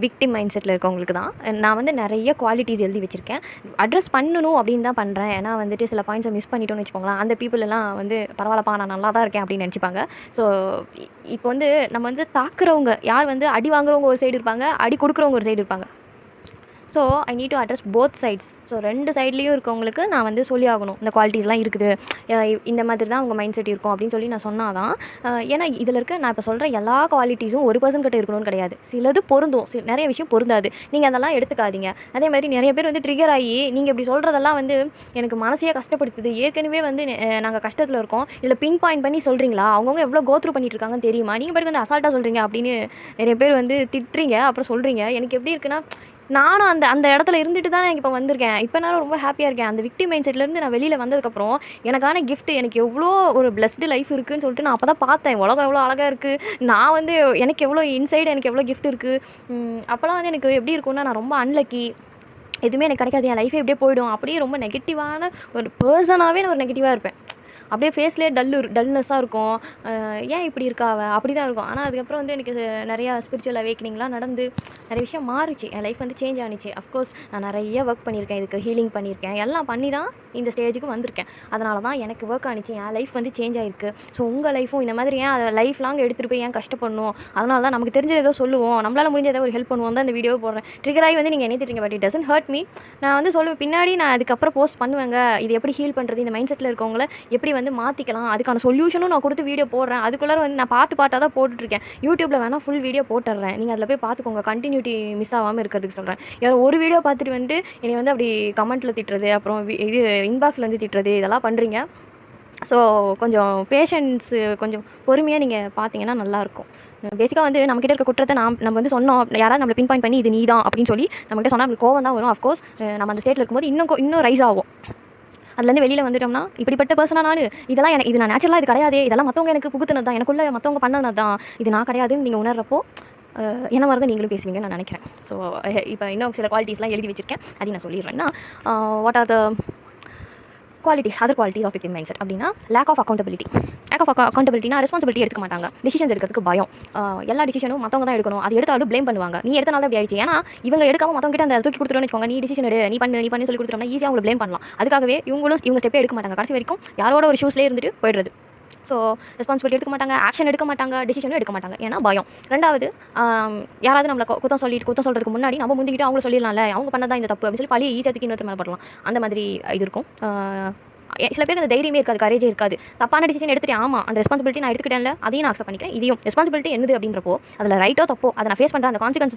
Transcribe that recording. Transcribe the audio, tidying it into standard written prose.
Victim mind settle இருக்கவங்களுக்கு தான் நான் வந்து நிறைய குவாலிட்டிஸ் எழுதி வச்சுருக்கேன். அட்ரஸ் பண்ணணும் அப்படின்னு தான் பண்ணுறேன். ஏன்னா வந்துட்டு சில பாயிண்ட்ஸை மிஸ் பண்ணிட்டோம்னு வச்சுக்கோங்களேன், அந்த பீப்புள் எல்லாம் வந்து பரவாயில்லப்பா நான் நல்லா தான் இருக்கேன் அப்படின்னு நினச்சிப்பாங்க. ஸோ இப்போ வந்து நம்ம வந்து தாக்குறவங்க யார் வந்து அடி வாங்குறவங்க ஒரு சைடு இருப்பாங்க, அடி கொடுக்குறவங்க ஒரு சைடு இருப்பாங்க. So I need to address both sides. So 2 சைட்லேயும் இருக்கவங்களுக்கு நான் வந்து சொல்லி ஆகணும், இந்த குவாலிட்டிஸ்லாம் இருக்குது, இந்த மாதிரி தான் உங்கள் மைண்ட் செட் இருக்கும் அப்படின்னு சொல்லி நான் சொன்னால் தான். ஏன்னா இதில் இருக்க நான் இப்போ சொல்கிற எல்லா குவாலிட்டிஸும் ஒரு பர்சன் கிட்ட இருக்கணும்னு கிடையாது. சிலது பொருந்தும், நிறைய விஷயம் பொருந்தாது. நீங்கள் அதெல்லாம் எடுத்துக்காதீங்க. அதே மாதிரி நிறைய பேர் வந்து ட்ரிகர் ஆகி நீங்கள் இப்படி சொல்கிறதெல்லாம் வந்து எனக்கு மனசையே கஷ்டப்படுத்துது, ஏற்கனவே வந்து நாங்கள் கஷ்டத்தில் இருக்கோம், இதில் பின் பாயிண்ட் பண்ணி சொல்கிறீங்களா, அவங்கவுங்க எவ்வளோ கோத்ரூ பண்ணிட்டு இருக்காங்கன்னு தெரியுமா, நீங்கள் பாட்டுக்கு வந்து அசால்ட்டாக சொல்கிறீங்க அப்படின்னு நிறைய பேர் வந்து திட்டுறீங்க. அப்புறம் சொல்கிறீங்க. எனக்கு எப்படி இருக்குன்னா, நானும் அந்த அந்த இடத்துல இருந்துட்டு தான் எனக்கு இப்போ வந்திருக்கேன். இப்போ நான் ரொம்ப ஹாப்பியாக இருக்கேன். அந்த விக்டிம் மைண்ட் செட்லேருந்து நான் வெளியில் வந்ததுக்கப்புறம் எனக்கான கிஃப்ட், எனக்கு எவ்வளோ ஒரு பிளஸ்டு லைஃப் இருக்குதுன்னு சொல்லிட்டு நான் அப்போ தான் பார்த்தேன். உலகம் எவ்வளோ அழகாக இருக்குது, நான் வந்து எனக்கு எவ்வளோ இன்சைடு எனக்கு எவ்வளோ கிஃப்ட் இருக்குது. அப்போலாம் வந்து எனக்கு எப்படி இருக்கும்னா, நான் ரொம்ப அன்லக்கி, எதுவுமே எனக்கு கிடைக்காது, என் லைஃபே எப்படியே போயிடும், அப்படியே ரொம்ப நெகட்டிவான ஒரு பர்சனாகவே நான் ஒரு நெகட்டிவாக இருப்பேன். அப்படியே ஃபேஸ்லேயே டல்னஸ்ஸாக இருக்கும். ஏன் இப்படி இருக்கா அவ, அப்படி தான் இருக்கும். ஆனால் அதுக்கப்புறம் வந்து எனக்கு நிறையா ஸ்பிரிச்சுவல் அவேக்கனிங்லாம் நடந்து நிறைய விஷயம் மாறிச்சு. என் லைஃப் வந்து சேஞ்ச் ஆனிச்சு. அஃப்கோர்ஸ் நான் நிறைய ஒர்க் பண்ணியிருக்கேன், இதுக்கு ஹீலிங் பண்ணியிருக்கேன், எல்லாம் பண்ணி தான் இந்த ஸ்டேஜுக்கு வந்திருக்கேன். அதனால தான் எனக்கு ஒர்க் ஆனிச்சு, என் லைஃப் வந்து சேஞ்ச் ஆகிருக்கு. ஸோ உங்கள் லைஃப்பும் இந்த மாதிரி ஏன் அதை லைஃப் லாங் எடுத்துகிட்டு போய் ஏன் கஷ்டப்படணும். அதனால தான் நமக்கு தெரிஞ்சது ஏதோ சொல்லுவோம், நம்மளால் முடிஞ்ச ஏதோ ஒரு ஹெல்ப் பண்ணுவோம் தான் இந்த வீடியோ போடுறேன். ட்ரிகர் ஆகி வந்து நீங்கள் என்ன திட்டுறீங்க, but it doesn't hurt me. நான் வந்து சொல்லுவேன், பின்னாடி நான் அதுக்கப்புறம் போஸ்ட் பண்ணுவேங்க, இது எப்படி ஹீல் பண்ணுறது, இந்த மைண்ட் செட்டில் இருக்கவங்கள எப்படி வந்து மாற்றிக்கலாம், அதுக்கான சொல்யூஷனும் நான் கொடுத்து வீடியோ போடுறேன். அதுக்குள்ளே வந்து நான் பாட்டாக தான் போட்டுட்ருக்கேன். யூடியூப்பில் வேணால் ஃபுல் வீடியோ போட்டுடுறேன், நீங்கள் அதில் போய் பார்த்துக்கோங்க. கண்டினியூட்டி மிஸ் ஆகாமல் இருக்கிறதுக்கு சொல்கிறேன். யாரோ ஒரு வீடியோ பார்த்துட்டு வந்து என்னை வந்து அப்படி கமெண்ட்டில் திட்டுறது, அப்புறம் இது இன்பாக்ஸில் வந்து திட்டுறது, இதெல்லாம் பண்ணுறீங்க. ஸோ கொஞ்சம் பேஷன்ஸு, கொஞ்சம் பொறுமையாக நீங்கள் பார்த்தீங்கன்னா நல்லாயிருக்கும். பேசிக்காக வந்து நம்மக்கிட்ட இருக்க குற்றத்தை நம்ம வந்து சொன்னோம், யாராவது நம்மளை பின் பாயிண்ட் பண்ணி இது நீ தான் அப்படின்னு சொல்லி நம்மகிட்ட சொன்னால் நம்மளுக்கு கோவம் தான் வரும். அஃப்கோர்ஸ் நம்ம அந்த ஸ்டேட்டில் இருக்கும்போது இன்னும் ரைஸ் ஆகும். அதுலேருந்து வெளியில் வந்துட்டோம்னா, இப்படிப்பட்ட பர்சனாக நான், இதெல்லாம் இது நான் நேச்சுரலாக இது கிடையாது, இதெல்லாம் மற்றவங்க எனக்கு புகுத்துனது தான், எனக்குள்ளே மற்றவங்க பண்ணனது தான், இது நான் கிடையாதுன்னு நீங்கள் உணர்றப்போ என்ன மாதிரி தான் நீங்களும் பேசுவீங்கன்னு நான் நினைக்கிறேன். ஸோ இப்போ இன்னும் சில குவாலிட்டிஸ்லாம் எழுதி வச்சுருக்கேன், அதையும் நான் சொல்லிடுறேன்னா, what are the qualities, other qualities of victim mindset அப்படின்னா, லேக் ஆஃப் அக்கௌண்டபிலிட்டினா ரெஸ்பான்சிபிலிட்டி எடுக்க மாட்டாங்க, டிசிஷன்ஸ் எடுக்கிறதுக்கு பயம். எல்லா டிசிஷனும் மற்றவங்க தான் எடுக்கணும், அது எடுத்தாலும் ப்ளேம் பண்ணுவாங்க, நீ எடுத்தனால அப்படி ஆயிடுச்சு. ஏன்னா இவங்க எடுக்காமல் மற்றவங்க கிட்ட அந்த தூக்கி கொடுத்துருன்னு வச்சுக்கோங்க, நீ டிசிஷன் எடு, நீ பண்ணி சொல்லி கொடுத்துட்டோம்னா ஈஸியாக அவங்களை ப்ளேம் பண்ணலாம். அதுக்காகவே இவங்க ஸ்டெப்பே எடுக்க மாட்டாங்க, கடைசி வரைக்கும் யாரோட ஒரு ஷூஸ்லேயே இருந்துட்டு போயிடுறது. ஸோ ரெஸ்பான்சிபிலிட்டி எடுக்க மாட்டாங்க, ஆக்ஷன் எடுக்க மாட்டாங்க, டிசிஷனும் எடுக்க மாட்டாங்க, ஏன்னா பயம். ரெண்டாவது, யாராவது நம்மளை குத்தம் சொல்கிறதுக்கு முன்னாடி நம்ம முந்திக்கிட்டு அவங்கள சொல்லிடலாம்ல, அவங்க பண்ணதான் இந்த தப்பு அப்படின்னு சொல்லி பழைய ஈஸியாக தூக்கி இன்னொருத்தர் மேலே போடலாம். அந்த மாதிரி இது இருக்கும். சில பேருக்கு அந்த தைரியமே இருக்காது, கரேஜே இருக்காது. தப்பான டிசிஷன் எடுத்துகிட்டு, ஆமாம் அந்த ரெஸ்பான்சிபிலிட்டி நான் எடுத்துக்கிட்டேன்ல, அதையும் நான் அக்செப்ட் பண்ணிக்கிறேன், இதையும் ரெஸ்பான்சிபிலிட்டி என்னது அப்படின்றப்போ அதில் ரைட்டோ தப்போ அதை நான் ஃபேஸ் பண்ணுறேன், அந்த கான்சிக்வன்ஸ்